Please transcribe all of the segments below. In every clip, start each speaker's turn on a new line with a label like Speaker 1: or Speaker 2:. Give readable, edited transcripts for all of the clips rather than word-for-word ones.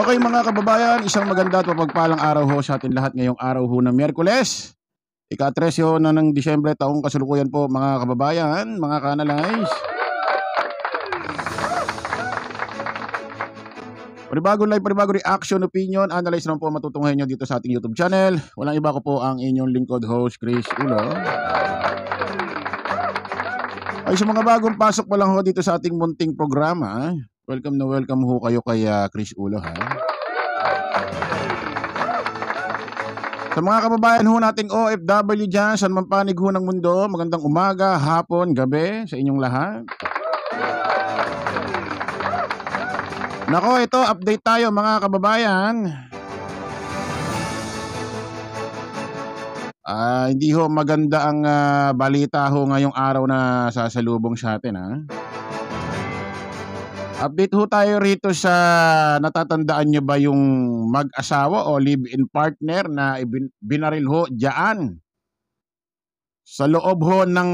Speaker 1: Okay mga kababayan, isang maganda at mapagpalang araw ho sa atin lahat ngayong araw ho ng Miyerkules. Ika-13 ho na ng Disyembre, taong kasalukuyan po mga kababayan, mga kanalays. Panibagong live, panibagong reaction, opinion, analyze naman po matutunghayan nyo dito sa ating YouTube channel. Walang iba ko po ang inyong lingkod host, Chris Ulo. Ay sa mga bagong pasok pa lang ho dito sa ating munting programa, welcome na welcome ho kayo kay Chris Ulo ha. Sa mga kababayan ho nating OFW dyan, saan man panig ho ng mundo, magandang umaga, hapon, gabi sa inyong lahat. Nako, ito, update tayo mga kababayan. Hindi ho maganda ang balita ho ngayong araw na sasalubong sa atin ha. Update ho tayo rito sa natatandaan nyo ba yung mag-asawa o live-in partner na binaril ho dyan sa loob ho ng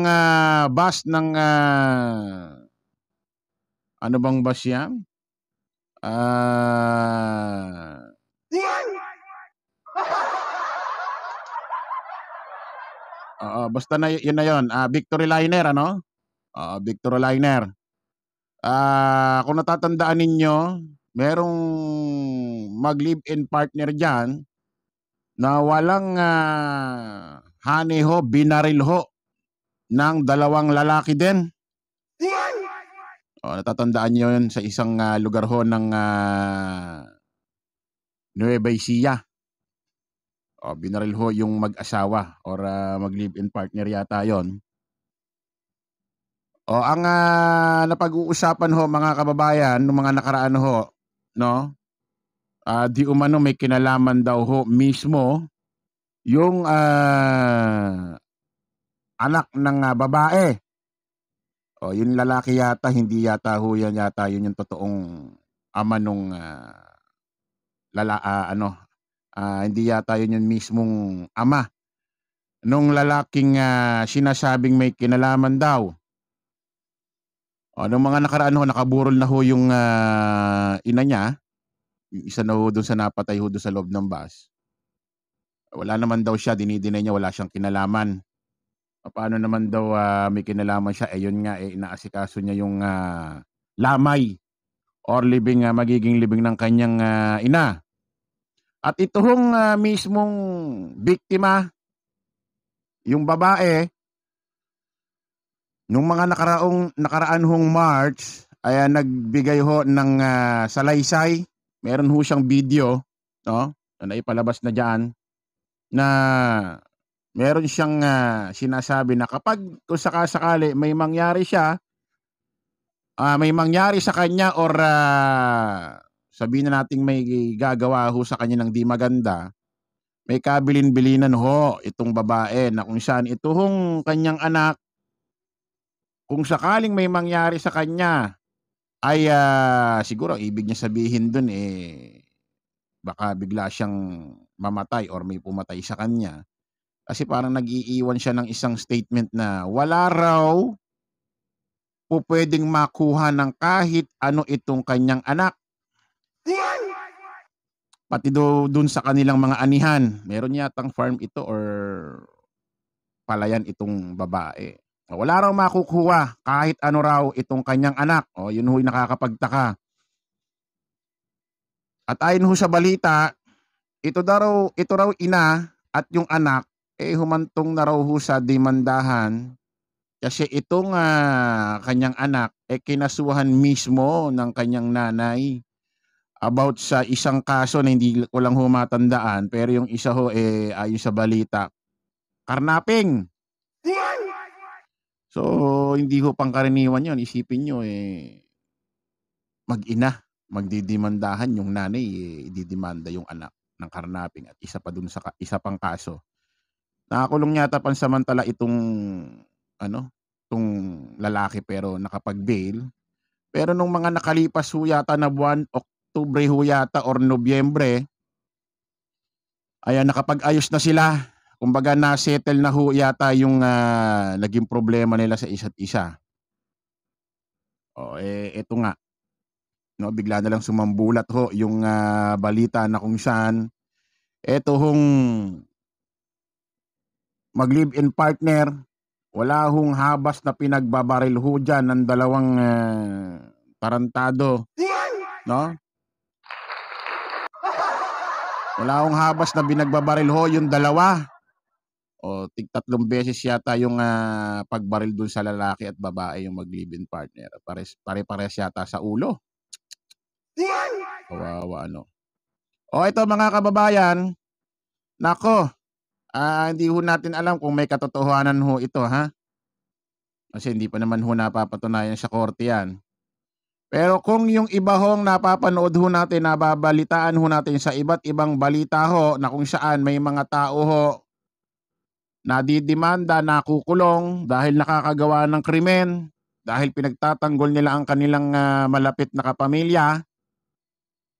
Speaker 1: bus ng ano bang bus yan? Basta na yun na yun. Victory Liner ano? Victory Liner. Kung natatandaan ninyo, merong mag-live-in partner dyan na walang honey ho, binaril ho ng dalawang lalaki din. Natatandaan nyo yun sa isang lugar ho ng Nueva Ecija. Binaril ho yung mag-asawa or mag-live-in partner yata yon. Ang napag-uusapan ho mga kababayan ng mga nakaraan ho, no? Di umano may kinalaman daw ho mismo yung anak ng babae. Yung lalaki yata, hindi yata ho yan yata yun yung totoong ama nung hindi yata yun yung mismong ama nung lalaking sinasabing may kinalaman daw. Nung mga nakaraan ho, nakaburol na ho yung ina niya. Yung isa na ho doon sa napatay ho doon sa loob ng bus. Wala naman daw siya, dinidinay niya, wala siyang kinalaman. Paano naman daw may kinalaman siya? Yun nga, inaasikaso niya yung lamay or magiging libing ng kanyang ina. At ito hong mismong biktima, yung babae, nung mga nakaraan hong March, ay nagbigay ho ng salaysay. Meron ho siyang video, no? Na ipalabas na diyan na meron siyang sinasabi na kapag kung sakasakali may mangyari siya, may mangyari sa kanya or sabihin na nating may gagawa ho sa kanya ng di maganda, may kabilin-bilinan ho itong babae na kung saan ito hong kanyang anak, kung sakaling may mangyari sa kanya, ay siguro ibig niya sabihin dun baka bigla siyang mamatay or may pumatay sa kanya. Kasi parang nag-iiwan siya ng isang statement na wala raw po pwedeng makuha ng kahit ano itong kanyang anak. Pati dun sa kanilang mga anihan. Meron yatang farm ito or palayan itong babae. Wala raw makukuha kahit ano raw itong kanyang anak. Yun ho'y nakakapagtaka. At ayon ho sa balita, ito raw ina at yung anak humantong na raw ho sa demandahan kasi itong kanyang anak kinasuhan mismo ng kanyang nanay about sa isang kaso na hindi ko lang ho matandaan, pero yung isa ho ayon sa balita, karnaping. So, hindi ho pangkaraniwan yun. Isipin nyo, mag-ina, magdidemandahan yung nanay, ididemanda yung anak ng karnaping at isa pa dun sa isa pang kaso. Nakakulong yata pansamantala itong lalaki pero nakapag-bail. Pero nung mga nakalipas ho yata na buwan, Oktubre ho yata or Nobyembre, nakapag-ayos na sila. Kumbaga na-settle na ho yata yung naging problema nila sa isa't isa. Ito nga. no, bigla na lang sumambulat ho yung balita na kung saan eto hong mag-live-in partner, wala hong habas na pinagbabaril ho dyan ng dalawang tarantado, no? Wala hong habas na binagbabaril ho yung dalawa. O tig-3 beses yata yung pagbaril dun sa lalaki at babae yung mag-live-in partner. Pare-pares yata sa ulo. Kawawa ano. O ito mga kababayan, nako, hindi ho natin alam kung may katotohanan ho ito, ha? Kasi hindi pa naman ho napapatunayan sa korte yan. Pero kung yung iba hong napapanood ho natin, nababalitaan ho natin sa iba't ibang balita ho na kung saan may mga tao ho nadidimanda, nakukulong dahil nakakagawa ng krimen, dahil pinagtatanggol nila ang kanilang malapit na kapamilya.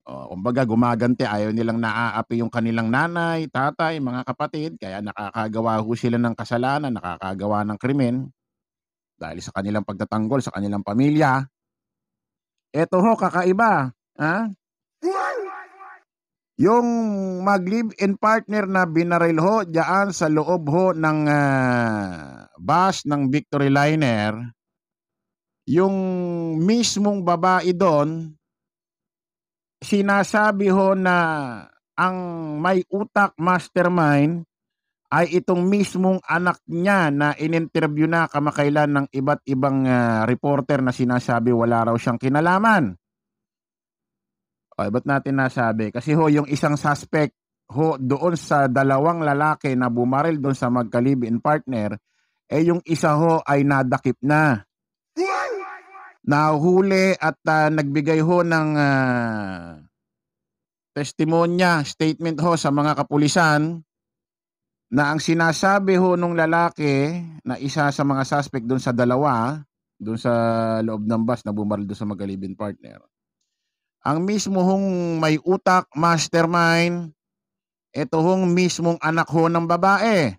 Speaker 1: Kumbaga gumaganti, ayaw nilang naaapi yung kanilang nanay, tatay, mga kapatid, kaya nakakagawa ho sila ng kasalanan, nakakagawa ng krimen dahil sa kanilang pagtatanggol sa kanilang pamilya. Eto ho, kakaiba. Yung mag-live-in partner na binaril ho diyan sa loob ho ng bus ng Victory Liner, yung mismong babae doon, sinasabi ho na ang may utak mastermind ay itong mismong anak niya na in-interview na kamakailan ng iba't ibang reporter na sinasabi wala raw siyang kinalaman. Ba't natin nasabi? Kasi ho, yung isang suspect ho doon sa dalawang lalaki na bumaril doon sa magka-live-in partner, yung isa ho ay nadakip na. Nahuli at nagbigay ho ng testimonya, statement ho sa mga kapulisan na ang sinasabi ho nung lalaki na isa sa mga suspect doon sa dalawa, doon sa loob ng bus na bumaril doon sa magka-live-in partner, ang mismo hong may utak, mastermind, ito hong mismong anak ho ng babae.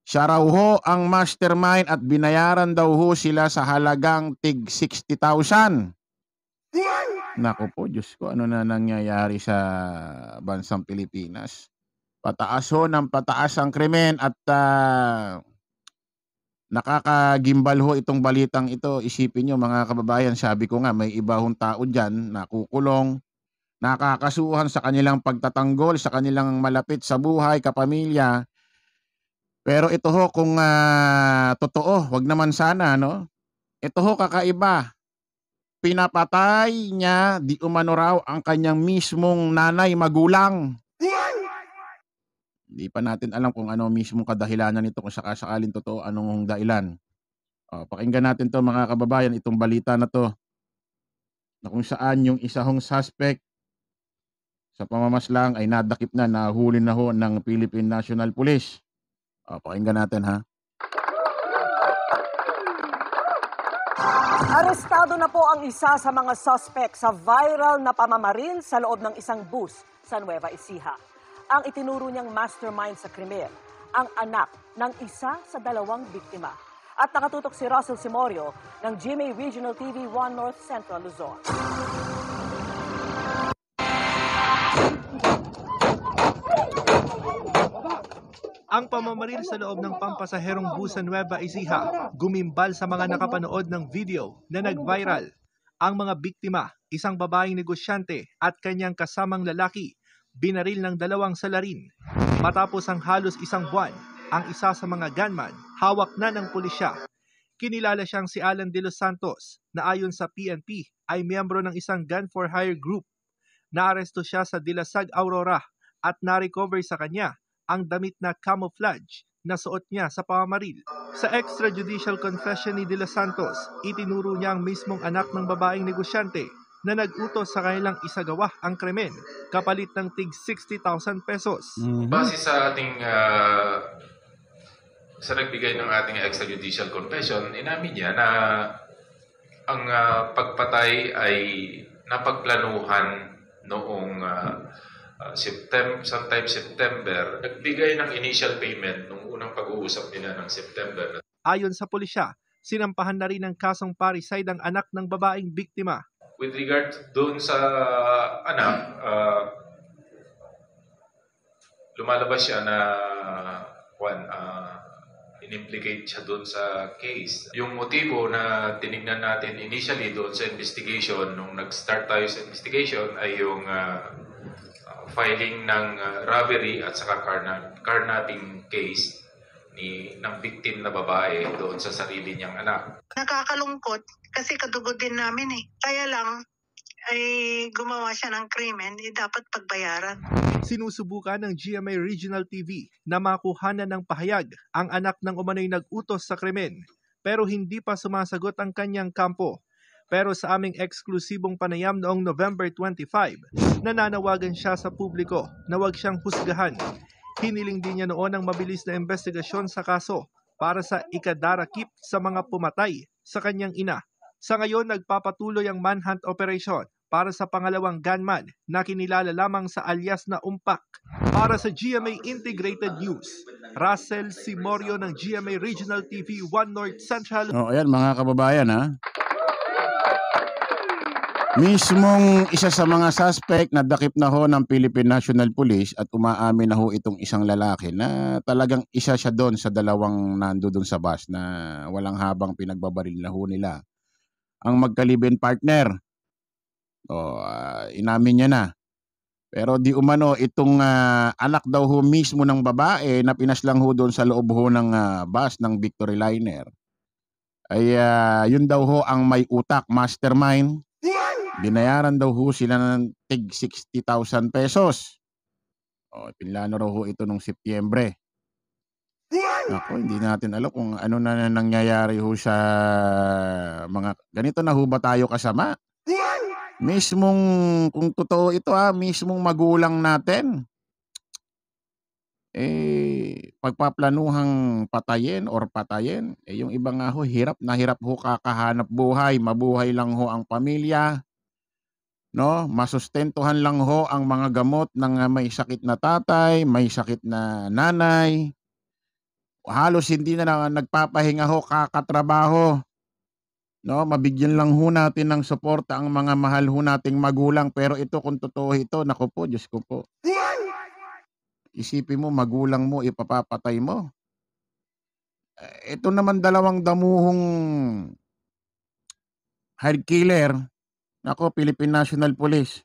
Speaker 1: Siya raw ho ang mastermind at binayaran daw ho sila sa halagang tig 60,000. Naku po, Diyos ko, ano na nangyayari sa bansang Pilipinas? Pataas ho ng pataas ang krimen at nakakagimbal ho itong balitang ito. Isipin nyo mga kababayan, sabi ko nga may iba hong tao dyan nakukulong, nakakasuhan sa kanilang pagtatanggol sa kanilang malapit sa buhay, kapamilya. Pero ito ho kung totoo, wag naman sana, no? Ito ho kakaiba. Pinapatay niya di umano raw ang kanyang mismong nanay, magulang. Hindi pa natin alam kung ano mismong kadahilanan nito, kung sakaling totoo anong dahilan. Pakinggan natin to mga kababayan, itong balita na to na kung saan yung isa hong suspect sa pamamaslang ay nadakip na, nahuli na ho ng Philippine National Police. Pakinggan natin, ha.
Speaker 2: Arestado na po ang isa sa mga suspect sa viral na pamamaril sa loob ng isang bus sa Nueva Ecija. Ang itinuro niyang mastermind sa krimen, ang anak ng isa sa dalawang biktima. At nakatutok si Russell Simorio ng GMA Regional TV 1 North Central Luzon.
Speaker 3: Ang pamamaril sa loob ng pampasaherong bus sa Nueva Ecija gumimbal sa mga nakapanood ng video na nag-viral. Ang mga biktima, isang babaeng negosyante at kanyang kasamang lalaki, binaril ng dalawang salarin. Matapos ang halos isang buwan, ang isa sa mga gunman hawak na ng pulisya. Kinilala siyang si Alan De Los Santos na ayon sa PNP ay miyembro ng isang gun for hire group. Naaresto siya sa Dilasag, Aurora at na-recover sa kanya ang damit na camouflage na suot niya sa pamamaril. Sa extrajudicial confession ni De Los Santos, itinuro niya ang mismong anak ng babaeng negosyante na nag-utos sa kanilang isagawa ang krimen kapalit ng tig 60,000 pesos.
Speaker 4: Base sa ating sa nagbigay ng ating extrajudicial confession, inamin niya na ang pagpatay ay napagplanuhan noong sometime September. Nagbigay ng initial payment nung unang pag-uusap nila ng September.
Speaker 3: Ayon sa pulisya, sinampahan na rin ng kasong parricide ang anak ng babaeng biktima.
Speaker 4: with regard doon sa anak, lumalabas siya na in-implicate siya doon sa case. Yung motibo na tinignan natin initially doon sa investigation, nung nag-start tayo sa investigation, ay yung filing ng robbery at saka carnapping case ng victim na babae doon sa sarili niyang anak.
Speaker 5: Nakakalungkot kasi kadugo din namin eh. Kaya lang ay gumawa siya ng krimen, dapat pagbayaran.
Speaker 3: Sinusubukan ng GMA Regional TV na makuhanan ng pahayag ang anak ng umano'y nag-utos sa krimen, pero hindi pa sumasagot ang kanyang kampo. Pero sa aming eksklusibong panayam noong November 25, nananawagan siya sa publiko na huwag siyang husgahan. Hiniling din niya noon ang mabilis na investigasyon sa kaso para sa ikadarakip sa mga pumatay sa kanyang ina. Sa ngayon, nagpapatuloy ang manhunt operation para sa pangalawang gunman na kinilala lamang sa alias na Umpak. Para sa GMA Integrated News, Russell Simorio ng GMA Regional TV 1 North Central.
Speaker 1: Ayan mga kababayan ha. Mismong isa sa mga suspect na dakip na ho ng Philippine National Police at umaamin na ho itong isang lalaki na talagang isa siya doon sa dalawang nando doon sa bus na walang habang pinagbabaril na ho nila. Ang magka-live-in partner. Inamin niya na. Pero di umano itong anak daw ho mismo ng babae na pinaslang ho doon sa loob ho ng bus ng Victory Liner. Ay yun daw ho ang may utak, mastermind. Binayaran daw ho sila ng tig 60,000 pesos. Pinlano raw ho ito nung Setyembre. Ako, hindi natin alam kung ano na nangyayari ho sa mga ganito na ho ba tayo kasama? Mismong, kung totoo ito mismong magulang natin, pagpaplanuhang patayin, yung iba nga ho, hirap ho kakahanap buhay, mabuhay lang ho ang pamilya, no? Masustentuhan lang ho ang mga gamot ng may sakit na tatay, may sakit na nanay, halos hindi na nagpapahinga ho, kakatrabaho. No, mabigyan lang ho natin ng suporta ang mga mahal ho nating magulang, pero ito kung totoo ito, naku po, Diyos ko po. Isipin mo, magulang mo, ipapapatay mo. Ito naman dalawang damuhong hired killer, ako, Philippine National Police.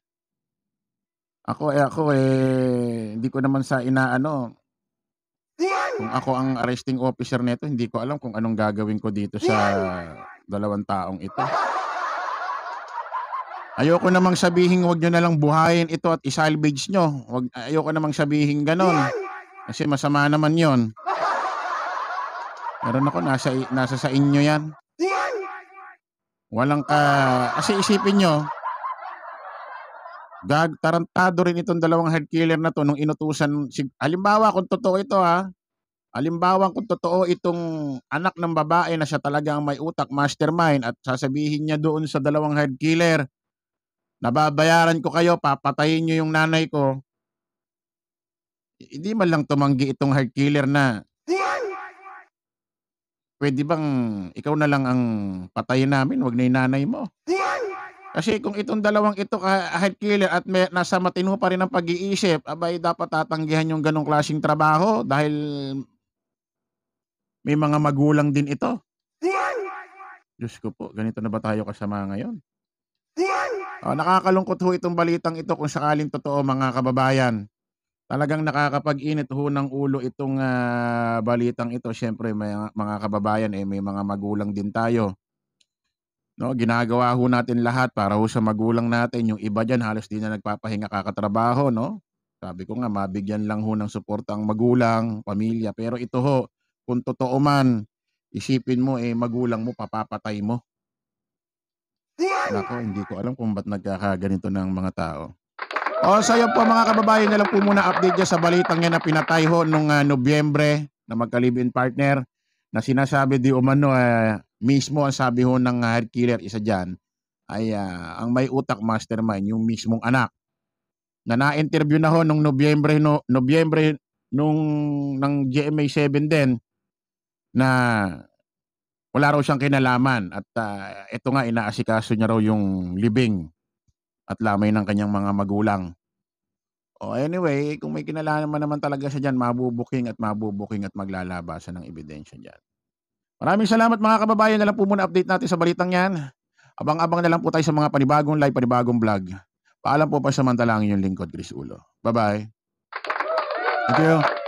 Speaker 1: Ako hindi ko naman sa inaano. Kung ako ang arresting officer nito, hindi ko alam kung anong gagawin ko dito sa dalawang taong ito. Ayoko namang sabihin wag nyo na lang buhayin ito at isalvage nyo. Ayoko namang sabihin ganon. Kasi masama naman yon. Meron ako, nasa sa inyo yan. Walang kasi isipin nyo, tarantado rin itong dalawang head killer na to nung inutusan. Halimbawa kung totoo ito halimbawa kung totoo itong anak ng babae na siya talagang may utak, mastermind, at sasabihin niya doon sa dalawang head killer, nababayaran ko kayo, papatayin niyo yung nanay ko. Hindi man lang tumanggi itong head killer na, pwede bang ikaw na lang ang patayin namin, wag na yung nanay mo. Kasi kung itong dalawang ito head killer at nasa matino pa rin ang pag-iisip, abay dapat tatanggihan yung ganong klaseng trabaho dahil may mga magulang din ito. Diyos ko po, ganito na ba tayo kasama ngayon? Nakakalungkot ho itong balitang ito kung sakaling totoo mga kababayan. Talagang nakakapag-init ho ng ulo itong balitang ito. Siyempre mga kababayan, may mga magulang din tayo. No, ginagawa ho natin lahat para ho sa magulang natin. Yung iba dyan halos di na nagpapahinga kakatrabaho, no? Sabi ko nga, mabigyan lang ho ng suporta ang magulang, pamilya. Pero ito ho, kung totoo man, isipin mo magulang mo, papapatay mo. Nako, hindi ko alam kung ba't nagkakaganito ng mga tao. Sa'yo po mga kababayan, na lang po muna update dyan sa balitang yan na pinatay ho nung Nobyembre na magka-live-in partner na sinasabi di umano mismo ang sabi ho ng head killer, isa dyan ay ang may utak, mastermind, yung mismong anak na na-interview na ho nung Nobyembre nung ng GMA 7 din na wala raw siyang kinalaman at ito nga inaasikaso niya raw yung libing at lamay ng kanyang mga magulang. Anyway, kung may kinalaman naman talaga siya diyan, mabubuking at maglalabasan ng ebidensya diyan. Maraming salamat mga kababayan, na lang po muna update natin sa balitang 'yan. Abang-abang na lang po tayo sa mga panibagong live, panibagong vlog. Paalam po, pasamantala ang inyong lingkod, Chris Ulo. Bye-bye. Thank you.